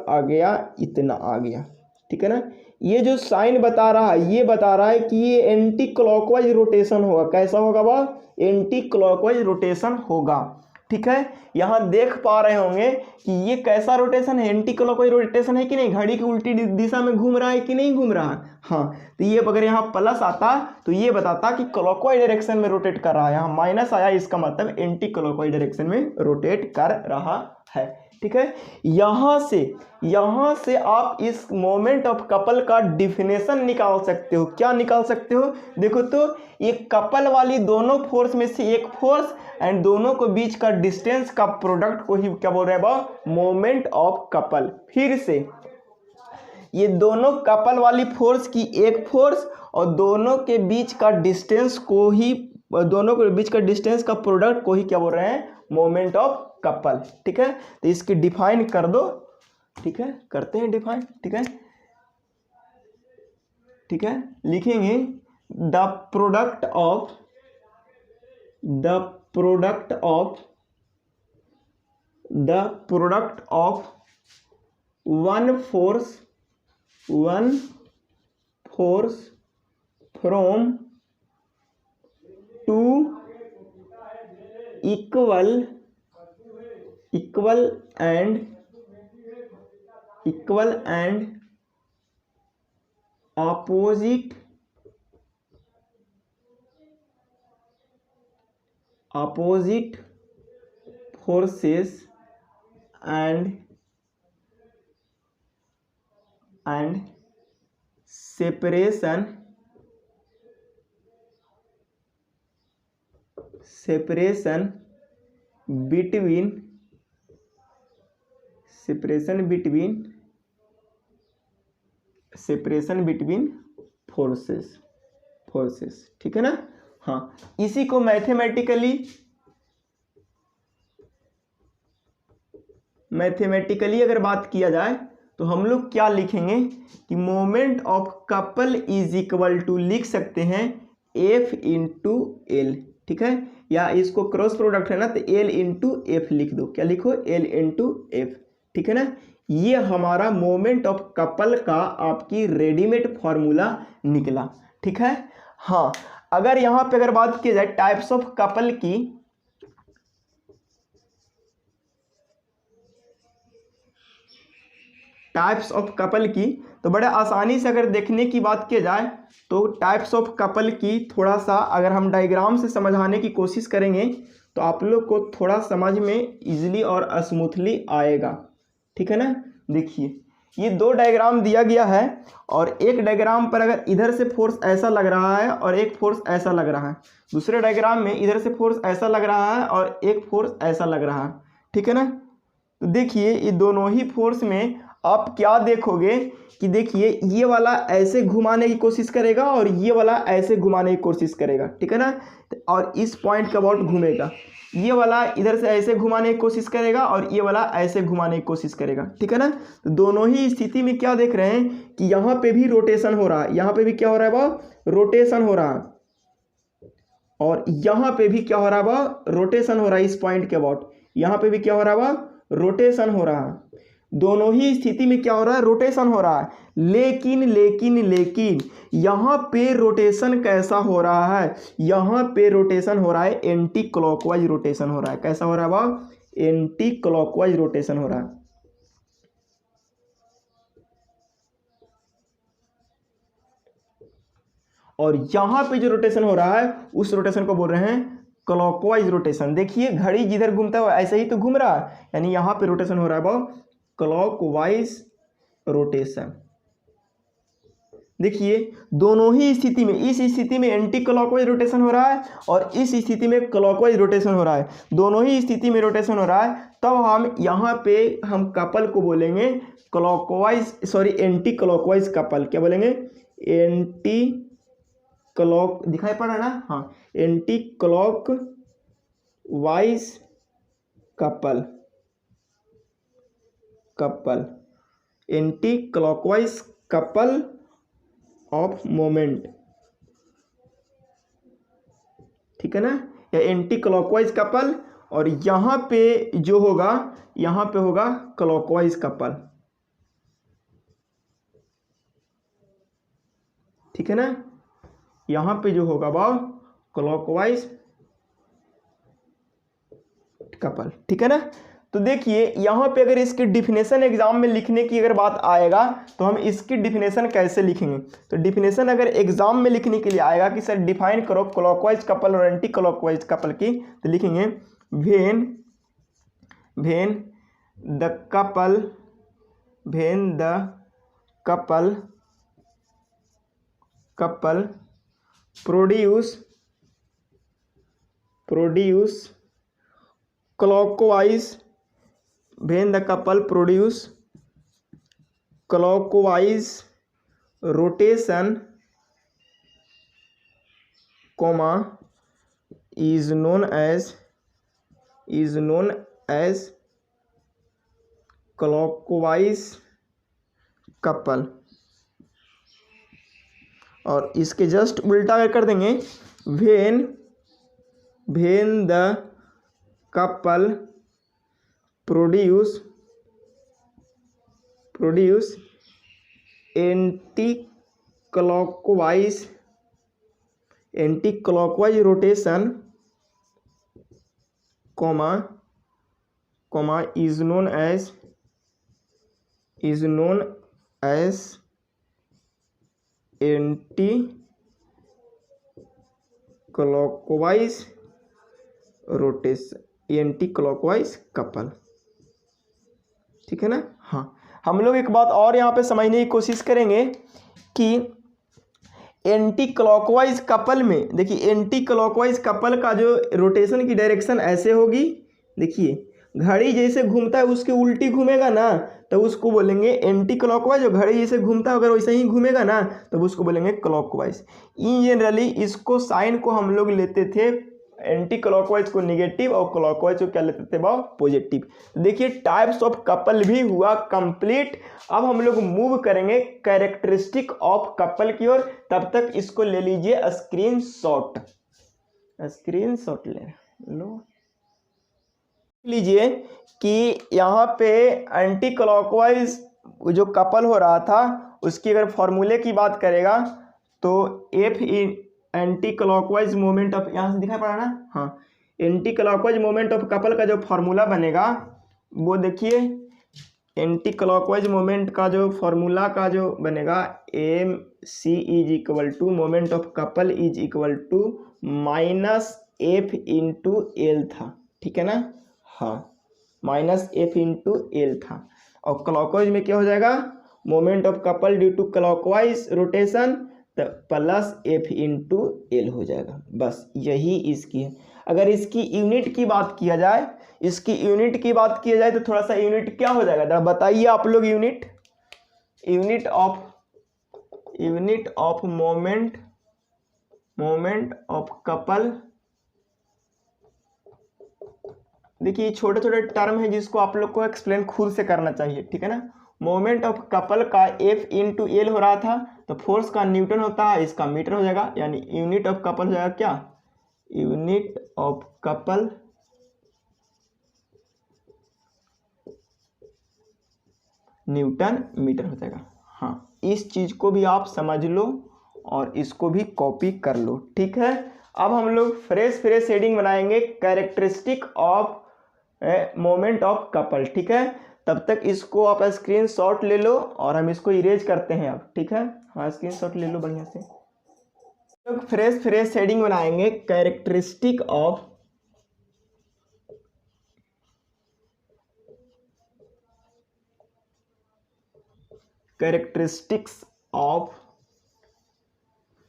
आ गया, इतना आ गया, ठीक है ना। ये जो साइन बता रहा है ये बता रहा है कि ये एंटी क्लॉकवाइज रोटेशन होगा। कैसा होगा वह? एंटी क्लॉकवाइज रोटेशन होगा। ठीक है, यहाँ देख पा रहे होंगे कि ये कैसा रोटेशन है, एंटी क्लॉकवाइज रोटेशन है कि नहीं, घड़ी की उल्टी दिशा में घूम रहा है कि नहीं घूम रहा है। हाँ, तो ये अगर यहाँ प्लस आता तो ये बताता कि क्लॉकवाइज डायरेक्शन में रोटेट कर रहा है। यहाँ माइनस आया, इसका मतलब एंटी क्लॉकवाइज डायरेक्शन में रोटेट कर रहा है। ठीक है, यहाँ से आप इस मोमेंट ऑफ कपल का डिफिनेशन निकाल सकते हो। क्या निकाल सकते हो? देखो तो ये कपल वाली दोनों फोर्स में से एक फोर्स एंड दोनों के बीच का डिस्टेंस का प्रोडक्ट को ही क्या बोल रहे हैं? Moment of couple. फिर से ये दोनों कपल वाली फोर्स की एक फोर्स और दोनों के बीच का डिस्टेंस को ही, दोनों के बीच का डिस्टेंस का प्रोडक्ट को ही क्या बोल रहे हैं? Moment of couple. ठीक है, तो इसकी डिफाइन कर दो। ठीक है, करते हैं डिफाइन। ठीक है, ठीक है, लिखेंगे the product of one force from two equal and opposite forces and separation between forces। ठीक है ना। हाँ, इसी को मैथमेटिकली अगर बात किया जाए तो हम लोग क्या लिखेंगे कि moment of couple is equal to, लिख सकते हैं F इंटू एल। ठीक है, या इसको क्रॉस प्रोडक्ट है ना तो L इंटू एफ लिख दो। क्या लिखो? L into F. ठीक है ना, ये हमारा मोमेंट ऑफ कपल का आपकी रेडीमेड फॉर्मूला निकला। ठीक है। हाँ, अगर यहाँ पे अगर बात की जाए टाइप्स ऑफ कपल की, तो बड़े आसानी से अगर देखने की बात की जाए तो टाइप्स ऑफ कपल की थोड़ा सा अगर हम डायग्राम से समझाने की कोशिश करेंगे तो आप लोग को थोड़ा समझ में इजीली और स्मूथली आएगा। ठीक है ना। देखिए, ये दो डायग्राम दिया गया है और एक डायग्राम पर अगर इधर से फोर्स ऐसा लग रहा है और एक फोर्स ऐसा लग रहा है, दूसरे डायग्राम में इधर से फोर्स ऐसा लग रहा है और एक फोर्स ऐसा लग रहा है। ठीक है ना। तो देखिए, ये दोनों ही फोर्स में आप क्या देखोगे कि देखिए ये वाला ऐसे घुमाने की कोशिश करेगा और ये वाला ऐसे घुमाने की कोशिश करेगा। ठीक है ना, और इस पॉइंट के अबाउट घूमेगा। ये वाला इधर से ऐसे घुमाने की कोशिश करेगा और ये वाला ऐसे घुमाने की कोशिश करेगा। ठीक है ना, तो दोनों ही स्थिति में क्या देख रहे हैं कि यहाँ पे भी रोटेशन हो रहा है, यहाँ पे भी क्या हो रहा है? वह रोटेशन हो रहा है, और यहाँ पे भी क्या हो रहा है? वह रोटेशन हो रहा है। इस पॉइंट के अबाउट यहाँ पे भी क्या हो रहा है? वह रोटेशन हो रहा है। दोनों ही स्थिति में क्या हो रहा है? रोटेशन हो रहा है। लेकिन यहाँ पे रोटेशन कैसा हो रहा है? यहाँ पे रोटेशन हो रहा है एंटी क्लॉकवाइज रोटेशन हो रहा है। कैसा हो रहा है? वह एंटी क्लॉकवाइज रोटेशन हो रहा है। और यहाँ पे जो रोटेशन हो रहा है उस रोटेशन को बोल रहे हैं क्लॉकवाइज रोटेशन। देखिए, घड़ी जिधर घूमता है ऐसे ही तो घूम रहा है, यानी यहाँ पे रोटेशन हो रहा है वह क्लॉकवाइज रोटेशन। देखिए, दोनों ही स्थिति में, इस स्थिति में एंटी क्लॉकवाइज रोटेशन हो रहा है और इस स्थिति में क्लॉकवाइज रोटेशन हो रहा है। दोनों ही स्थिति में रोटेशन हो रहा है, तब हम यहाँ पे हम कपल को बोलेंगे एंटी क्लॉकवाइज कपल। क्या बोलेंगे? एंटी क्लॉक, दिखाई पड़ रहा है ना। हाँ, anti clockwise couple anti clockwise couple of moment. ठीक है ना, या एंटी क्लॉकवाइज कपल, और यहाँ पे जो होगा, यहाँ पे होगा क्लॉकवाइज कपल। ठीक है ना। यहाँ पे जो होगा वो क्लॉकवाइज कपल, ठीक है ना। तो देखिए यहाँ पे अगर इसकी डिफिनेशन एग्जाम में लिखने की अगर बात आएगा तो हम इसकी डिफिनेशन कैसे लिखेंगे। तो डिफिनेशन अगर एग्जाम में लिखने के लिए आएगा कि सर डिफाइन करो क्लॉकवाइज कपल और एंटी क्लॉकवाइज कपल की, तो लिखेंगे when the couple produce clockwise, when the couple produce clockwise rotation, comma is known as clockwise couple। और इसके जस्ट उल्टा अगर कर देंगे when the couple produce anti-clockwise rotation, comma is known as anti-clockwise rotation, anti clockwise couple, ठीक है ना। हाँ, हम लोग एक बात और यहाँ पे समझने की कोशिश करेंगे कि एंटी क्लॉकवाइज कपल में, देखिए एंटी क्लॉकवाइज कपल का जो रोटेशन की डायरेक्शन ऐसे होगी, देखिए घड़ी जैसे घूमता है उसके उल्टी घूमेगा ना, तो उसको बोलेंगे एंटी क्लॉकवाइज। और घड़ी जैसे घूमता है अगर वैसे ही घूमेगा ना तो उसको बोलेंगे क्लॉकवाइज। इन जनरली इसको साइन को हम लोग लेते थे एंटी क्लॉकवाइज को निगेटिव और क्लॉकवाइज को क्या लेते थे भाव पॉजिटिव। देखिए टाइप्स ऑफ कपल भी हुआ कंप्लीट। अब हम लोग मूव करेंगे कैरेक्टरिस्टिक ऑफ कपल की ओर। तब तक इसको ले लीजिए स्क्रीनशॉट ले लो लीजिए कि यहाँ पे एंटी क्लॉकवाइज जो कपल हो रहा था उसकी अगर फॉर्मूले की बात करेगा तो F in anti clockwise moment of, यहाँ से दिखाई पड़ा ना, हाँ, anti clockwise moment of couple का जो फॉर्मूला बनेगा वो देखिए, एंटी क्लॉकवाइज मोमेंट का जो फॉर्मूला का जो बनेगा M C is equal to moment of couple is equal to minus F into L था, ठीक है ना। हाँ, माइनस एफ इंटू एल था। और क्लॉकवाइज में क्या हो जाएगा, moment of couple due to clockwise rotation तो प्लस एफ इंटू एल हो जाएगा। बस यही इसकी है। अगर इसकी यूनिट की बात किया जाए, तो थोड़ा सा यूनिट क्या हो जाएगा जरा बताइए आप लोग। Unit of moment of couple, देखिए छोटे छोटे टर्म है जिसको आप लोग को एक्सप्लेन खुद से करना चाहिए, ठीक है ना। मोमेंट ऑफ कपल का एफ इंटू एल हो रहा था तो फोर्स का न्यूटन होता है, इसका मीटर हो जाएगा, यानी यूनिट ऑफ कपल हो जाएगा क्या, unit of couple newton metre हो जाएगा। हाँ, इस चीज को भी आप समझ लो और इसको भी कॉपी कर लो, ठीक है। अब हम लोग फ्रेश हेडिंग बनाएंगे characteristic of moment of couple, ठीक है। तब तक इसको आप स्क्रीनशॉट ले लो और हम इसको इरेज करते हैं अब, ठीक है। हाँ, स्क्रीनशॉट ले लो बढ़िया से। तो फ्रेश हेडिंग बनाएंगे कैरेक्टरिस्टिक ऑफ कैरेक्टरिस्टिक्स ऑफ,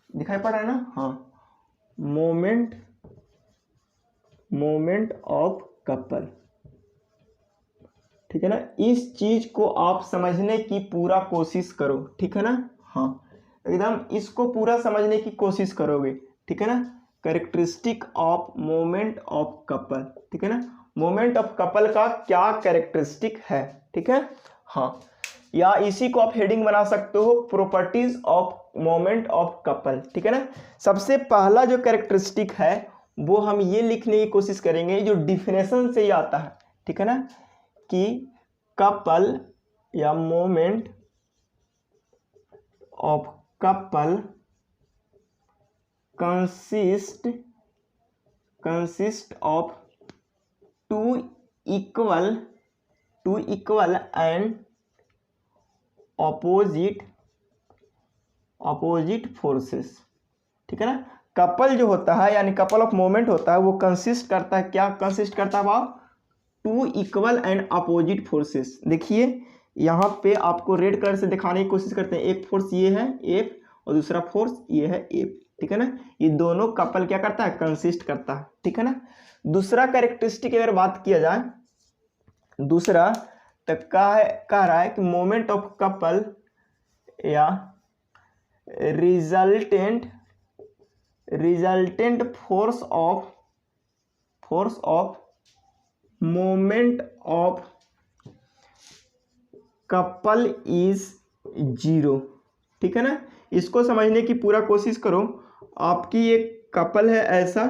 दिखाई पड़ रहा है ना, हाँ, मोमेंट ऑफ कपल, ठीक है ना। इस चीज को आप समझने की पूरा कोशिश करो, ठीक है ना। हाँ, एकदम इसको पूरा समझने की कोशिश करोगे, ठीक है ना। Characteristic of moment of couple, ठीक है ना। मोमेंट ऑफ कपल का क्या कैरेक्टरिस्टिक है, ठीक है। हाँ, या इसी को आप हेडिंग बना सकते हो properties of moment of couple, ठीक है ना। सबसे पहला जो कैरेक्टरिस्टिक है वो हम ये लिखने की कोशिश करेंगे जो डिफिनेशन से ही आता है, ठीक है ना, कि कपल या moment of couple consist of two equal and opposite forces. ठीक है ना। कपल जो होता है यानी कपल ऑफ मोमेंट होता है वो कंसिस्ट करता है, क्या कंसिस्ट करता है बाप? Two equal and opposite forces. देखिए यहाँ पे आपको रेड कलर से दिखाने की कोशिश करते हैं, एक फोर्स ये है एफ और दूसरा फोर्स ये है एफ। ठीक है ना। ये दोनों कपल क्या करता है? कंसिस्ट करता है। ठीक है ना। दूसरा कैरेक्टरिस्टिक अगर बात किया जाए, दूसरा तो कह रहा है कि मोमेंट ऑफ कपल या resultant force of moment of couple is zero. ठीक है ना। इसको समझने की पूरा कोशिश करो। आपकी एक कपल है ऐसा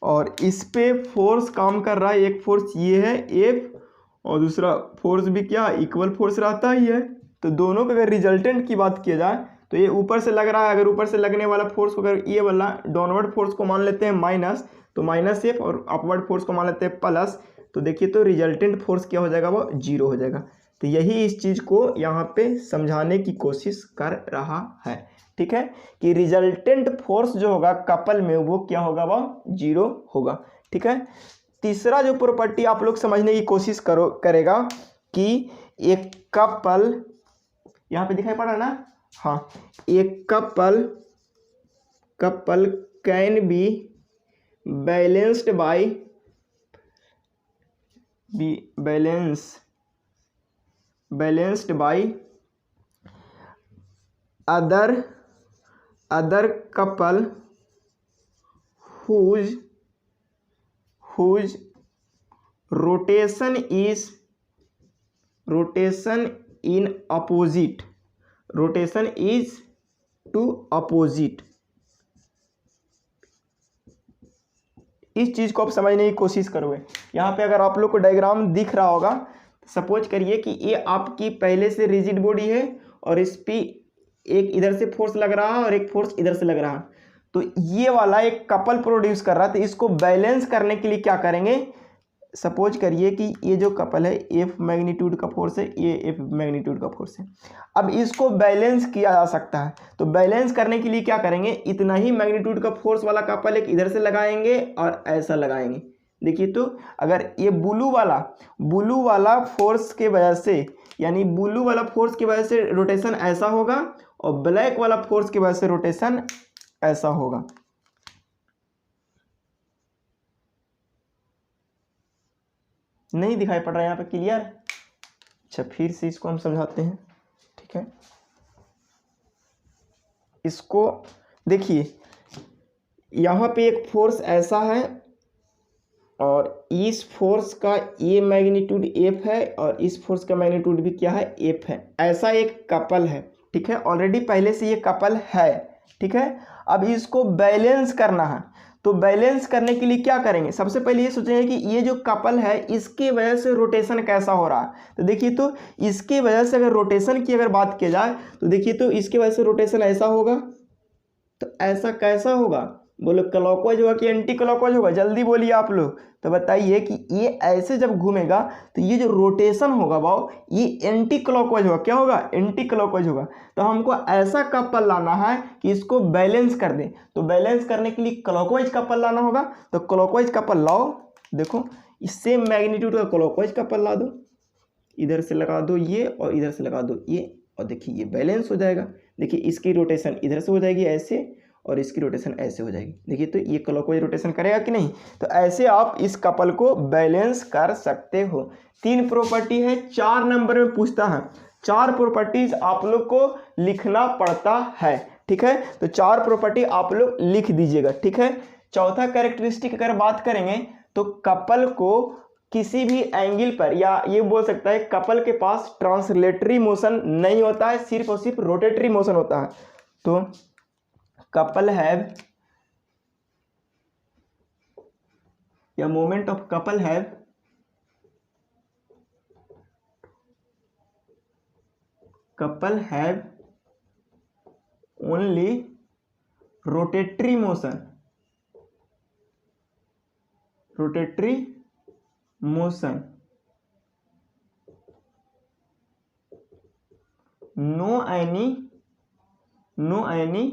और इस पे फोर्स काम कर रहा है, एक फोर्स ये है एफ और दूसरा फोर्स भी क्या इक्वल फोर्स रहता ही है। तो दोनों का अगर रिजल्टेंट की बात किया जाए तो ये ऊपर से लग रहा है, अगर ऊपर से लगने वाला फोर्स को अगर ये वाला डाउनवर्ड फोर्स को मान लेते हैं माइनस, तो माइनस एफ और अपवर्ड फोर्स को मान लेते हैं प्लस, तो देखिए तो रिजल्टेंट फोर्स क्या हो जाएगा? वो जीरो हो जाएगा। तो यही इस चीज़ को यहाँ पे समझाने की कोशिश कर रहा है। ठीक है कि रिजल्टेंट फोर्स जो होगा कपल में वो क्या होगा? वो जीरो होगा। ठीक है। तीसरा जो प्रॉपर्टी आप लोग समझने की कोशिश करेगा कि एक कपल, यहाँ पे दिखाई पड़ा ना, हाँ, एक couple can be balanced by other couple whose rotation is to opposite। इस चीज को आप समझने की कोशिश करोगे। यहाँ पे अगर आप लोग को डायग्राम दिख रहा होगा, सपोज करिए कि ये आपकी पहले से रिजिड बॉडी है और इस पे एक इधर से फोर्स लग रहा है और एक फोर्स इधर से लग रहा है, तो ये वाला एक कपल प्रोड्यूस कर रहा है। तो इसको बैलेंस करने के लिए क्या करेंगे? सपोज करिए कि ये जो कपल है एफ मैग्नीट्यूड का फोर्स है, ये एफ मैग्नीट्यूड का फोर्स है। अब इसको बैलेंस किया जा सकता है, तो बैलेंस करने के लिए क्या करेंगे? इतना ही मैग्नीट्यूड का फोर्स वाला कपल एक इधर से लगाएंगे और ऐसा लगाएंगे। देखिए तो अगर ये ब्लू वाला फोर्स के वजह से, यानी ब्लू वाला फोर्स की वजह से रोटेशन ऐसा होगा और ब्लैक वाला फोर्स की वजह से रोटेशन ऐसा होगा। नहीं दिखाई पड़ रहा है यहाँ पे क्लियर? अच्छा, फिर से इसको हम समझाते हैं। ठीक है। इसको देखिए, यहाँ पे एक फोर्स ऐसा है और इस फोर्स का ये मैग्नीट्यूड एफ है और इस फोर्स का मैग्नीट्यूड भी क्या है? एफ है। ऐसा एक कपल है। ठीक है। ऑलरेडी पहले से ये कपल है। ठीक है। अब इसको बैलेंस करना है, तो बैलेंस करने के लिए क्या करेंगे? सबसे पहले ये सोचेंगे कि ये जो कपल है इसके वजह से रोटेशन कैसा हो रहा है। तो देखिए तो इसके वजह से अगर रोटेशन की अगर बात की जाए तो देखिए तो इसके वजह से रोटेशन ऐसा होगा। तो ऐसा कैसा होगा? बोलो क्लॉकवाइज होगा कि एंटी क्लॉकवाइज होगा? जल्दी बोलिए आप लोग। तो बताइए कि ये ऐसे जब घूमेगा तो ये जो रोटेशन होगा भाव ये एंटी क्लॉकवाइज होगा। क्या होगा? एंटी क्लॉकवाइज होगा। तो हमको ऐसा कपल लाना है कि इसको बैलेंस कर दे। तो बैलेंस करने के लिए क्लॉकवाइज कपल लाना होगा। तो क्लॉकवाइज कपल लाओ, देखो इससे मैग्नीट्यूड का क्लॉकवाइज कपल ला दो, इधर से लगा दो ये और इधर से लगा दो ये, और देखिए ये बैलेंस हो जाएगा। देखिए इसकी रोटेशन इधर से हो जाएगी ऐसे और इसकी रोटेशन ऐसे हो जाएगी। देखिए तो ये क्लॉकवाइज रोटेशन करेगा कि नहीं? तो ऐसे आप इस कपल को बैलेंस कर सकते हो। 3 प्रॉपर्टी है, 4 नंबर में पूछता है। 4 प्रॉपर्टीज आप लोग को लिखना पड़ता है। ठीक है। तो 4 प्रॉपर्टी आप लोग लिख दीजिएगा। ठीक है। चौथा कैरेक्टरिस्टिक अगर बात करेंगे तो कपल को किसी भी एंगल पर, या ये बोल सकता है कपल के पास ट्रांसलेटरी मोशन नहीं होता है, सिर्फ और सिर्फ रोटेटरी मोशन होता है। तो couple have या moment of couple have only rotatory motion, rotatory motion, no any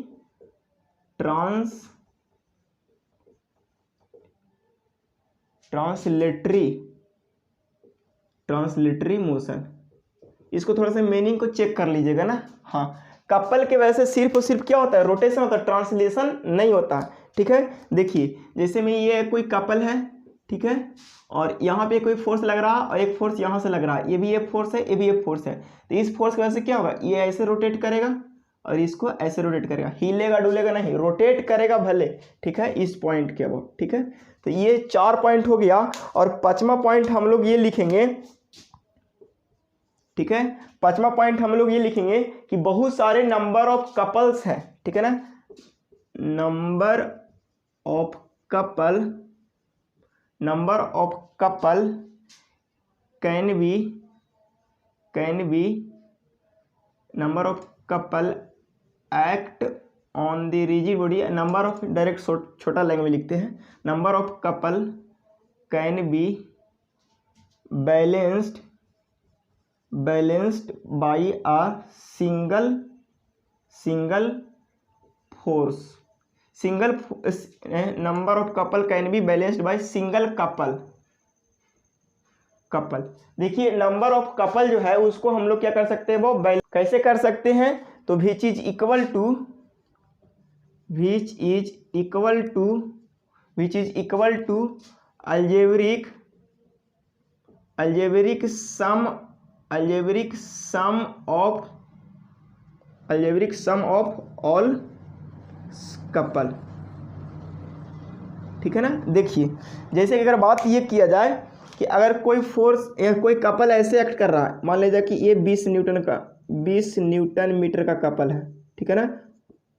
translatory motion. इसको थोड़ा सा मीनिंग को चेक कर लीजिएगा ना। हाँ, कपल के वजह से सिर्फ और सिर्फ क्या होता है, रोटेशन होता है, ट्रांसलेशन नहीं होता। ठीक है, देखिए जैसे में ये कोई कपल है, ठीक है, और यहाँ पे कोई फोर्स लग रहा है और एक फोर्स यहाँ से लग रहा है, ये भी एक फोर्स है, ये भी एक फोर्स है। तो इस फोर्स की वजह से क्या होगा, ये ऐसे रोटेट करेगा और इसको ऐसे रोटेट करेगा, हिलेगा डुलेगा नहीं, रोटेट करेगा भले। ठीक है, इस पॉइंट के वो। ठीक है, तो ये 4 पॉइंट हो गया। और 5वां पॉइंट हम लोग ये लिखेंगे, ठीक है, 5वां पॉइंट हम लोग ये लिखेंगे कि बहुत सारे नंबर ऑफ कपल्स हैं। ठीक है ना, number of couple can be number of couple act on the rigid body. Number of direct छोटा लैंग्वेज लिखते हैं, number of couple can be balanced by a single force. Number of couple can be balanced by single couple. देखिए number of couple जो है उसको हम लोग क्या कर सकते हैं, वो कैसे कर सकते हैं, तो which is equal to algebraic sum of all couple। ठीक है ना, देखिए जैसे कि अगर बात ये किया जाए कि अगर कोई फोर्स या कोई कपल ऐसे एक्ट कर रहा है, मान लीजिए कि ये 20 न्यूटन मीटर का कपल है। ठीक है ना,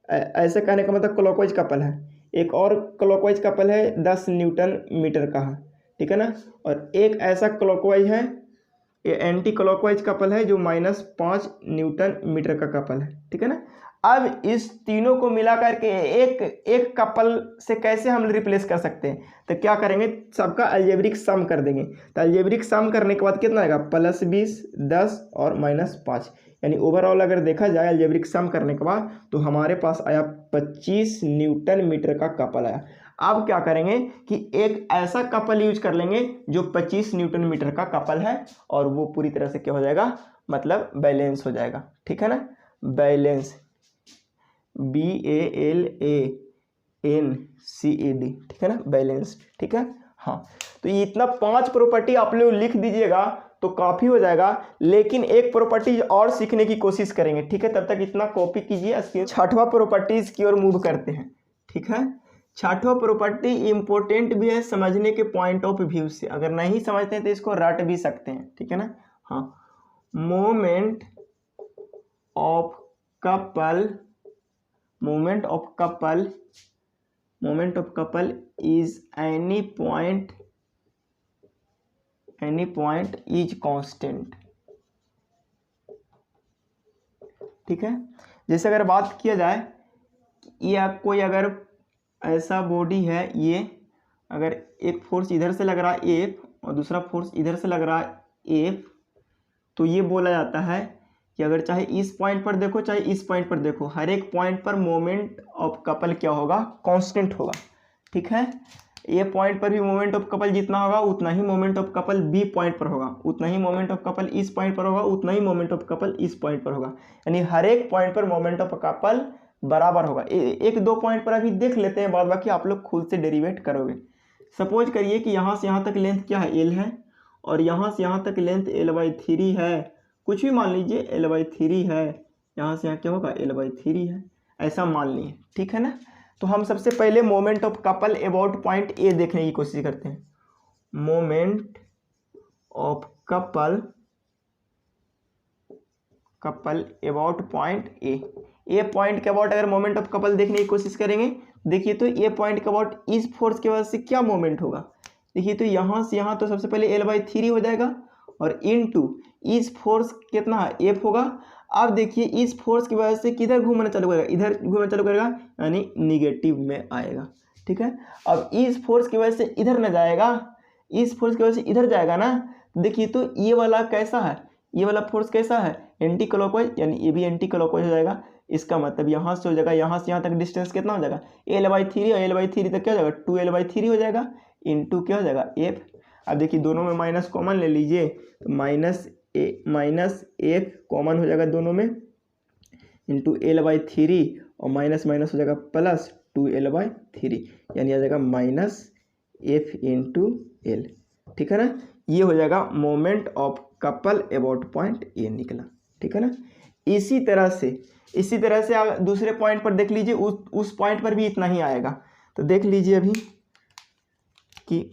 ऐसे कहने का मतलब क्लॉकवाइज कपल है, एक और क्लॉकवाइज कपल है 10 न्यूटन मीटर का है। ठीक है ना, और एक ऐसा क्लॉकवाइज है, ये एंटी क्लॉकवाइज कपल है जो -5 न्यूटन मीटर का कपल है। ठीक है ना, अब इस तीनों को मिला करके एक कपल से कैसे हम रिप्लेस कर सकते हैं, तो क्या करेंगे, सबका अलजेब्रिक सम कर देंगे। तो अलजेब्रिक सम करने के बाद कितना आएगा, +20, 10 और -5, यानी ओवरऑल अगर देखा जाए अलजेब्रिक सम करने के बाद तो हमारे पास आया 25 न्यूटन मीटर का कपल आया। अब क्या करेंगे कि एक ऐसा कपल यूज कर लेंगे जो 25 न्यूटन मीटर का कपल है और वो पूरी तरह से क्या हो जाएगा, मतलब बैलेंस हो जाएगा। ठीक है ना, बैलेंस BALANCED। ठीक है ना, बैलेंस। ठीक है, हाँ, तो ये इतना 5 प्रॉपर्टी आप लोग लिख दीजिएगा तो काफ़ी हो जाएगा, लेकिन एक प्रॉपर्टी और सीखने की कोशिश करेंगे। ठीक है, तब तक इतना कॉपी कीजिए। 6वां प्रॉपर्टीज की ओर मूव करते हैं। ठीक है, 6वां प्रॉपर्टी इंपॉर्टेंट भी है समझने के पॉइंट ऑफ व्यू से, अगर नहीं समझते हैं तो इसको रट भी सकते हैं। ठीक है ना, हाँ, moment of couple is any point is constant. ठीक है, जैसे अगर बात किया जाए या कोई अगर ऐसा बॉडी है, ये अगर एक फोर्स इधर से लग रहा है F और दूसरा फोर्स इधर से लग रहा है F, तो ये बोला जाता है कि अगर चाहे इस पॉइंट पर देखो चाहे इस पॉइंट पर देखो, हर एक पॉइंट पर मोमेंट ऑफ कपल क्या होगा, कांस्टेंट होगा। ठीक है, ये पॉइंट पर भी मोमेंट ऑफ कपल जितना होगा उतना ही moment of couple B point पर होगा, उतना ही मोमेंट ऑफ कपल इस पॉइंट पर होगा, उतना ही मोमेंट ऑफ कपल इस पॉइंट पर होगा, यानी हर एक पॉइंट पर मोमेंट ऑफ कपल बराबर होगा। एक दो पॉइंट पर अभी देख लेते हैं, बाद बाकी आप लोग खुद से डेरिवेट करोगे। सपोज करिए कि यहाँ से यहाँ तक लेंथ क्या है, L है, और यहाँ से यहाँ तक लेंथ L/3 है, कुछ भी मान लीजिए L/3 है, यहाँ से यहाँ क्या होगा L/3 है, ऐसा मान लिए। ठीक है ना, तो हम सबसे पहले moment of couple about point A देखने की कोशिश करते हैं। Moment of couple about point A point के अबाउट अगर मोमेंट ऑफ कपल देखने की कोशिश करेंगे, देखिए तो ए पॉइंट के अबाउट इस फोर्स की वजह से क्या मोमेंट होगा, देखिए तो यहाँ से यहाँ तो सबसे पहले L/3 हो जाएगा और इनटू इस फोर्स कितना है F होगा, अब देखिए इस फोर्स की वजह से किधर घूमना चालू करेगा, इधर घूमना चालू करेगा, यानी निगेटिव में आएगा। ठीक है, अब इस फोर्स की वजह से इधर न जाएगा, इस फोर्स की वजह से इधर जाएगा ना। देखिए तो ये वाला कैसा है, ये वाला फोर्स कैसा है, एंटी क्लॉकवाइज, यानी ये भी एंटी क्लॉकवाइज हो जाएगा। इसका मतलब यहाँ से हो जाएगा, यहाँ से यहाँ तक डिस्टेंस कितना हो जाएगा, L/3, और L/3 तक क्या हो जाएगा, 2L/3 हो जाएगा, इंटू क्या हो जाएगा, F। अब देखिए दोनों में माइनस कॉमन ले लीजिए, तो माइनस F कॉमन हो जाएगा दोनों में, इंटू L/3, और माइनस माइनस हो जाएगा प्लस 2L/3, यानी आ जाएगा माइनस F इंटू L। ठीक है ना, ये हो जाएगा moment of couple about point A निकला। ठीक है ना, इसी तरह से दूसरे पॉइंट पर देख लीजिए, उस पॉइंट पर भी इतना ही आएगा। तो देख लीजिए अभी कि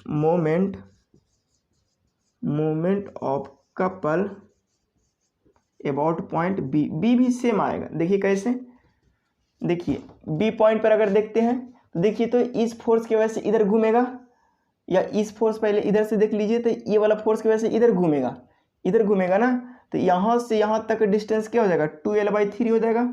moment of couple about point B भी सेम आएगा। देखिए कैसे, देखिए बी पॉइंट पर अगर देखते हैं तो देखिए तो इस फोर्स की वजह से इधर घूमेगा, या इस फोर्स पहले इधर से देख लीजिए, तो ये वाला फोर्स की वजह से इधर घूमेगा ना, तो यहाँ से यहाँ तक डिस्टेंस क्या हो जाएगा, 2L/3 हो जाएगा,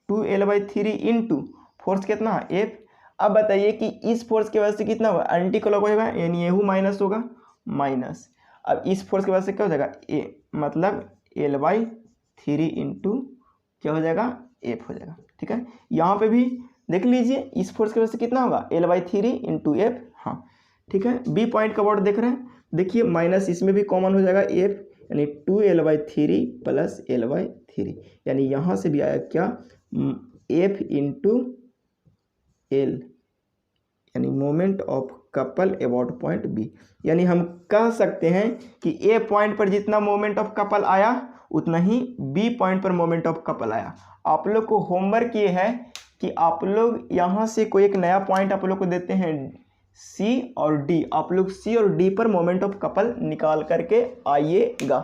2L/3 इंटू फोर्स कितना है, F। अब बताइए कि इस फोर्स की वजह से कितना होगा, एंटी क्लॉकवाइज होगा, यानी ये माइनस होगा, माइनस। अब इस फोर्स की वजह से क्या हो जाएगा, A, मतलब L/3 इंटू क्या हो जाएगा, F हो जाएगा। ठीक है, यहाँ पे भी देख लीजिए इस फोर्स की वजह से कितना होगा, L/3 इंटू F। हाँ ठीक है, बी पॉइंट का वर्ड देख रहे हैं, देखिए माइनस इसमें भी कॉमन हो जाएगा, F, यानी 2L/3 प्लस L/3, यानी यहाँ से भी आया क्या, F इंटू L, यानी moment of couple about point B. यानी हम कह सकते हैं कि ए पॉइंट पर जितना मोमेंट ऑफ कपल आया उतना ही बी पॉइंट पर मोमेंट ऑफ कपल आया। आप लोग को होमवर्क ये है कि आप लोग यहाँ से कोई एक नया पॉइंट आप लोग को देते हैं C और D, आप लोग C और D पर मोमेंट ऑफ कपल निकाल करके आइएगा।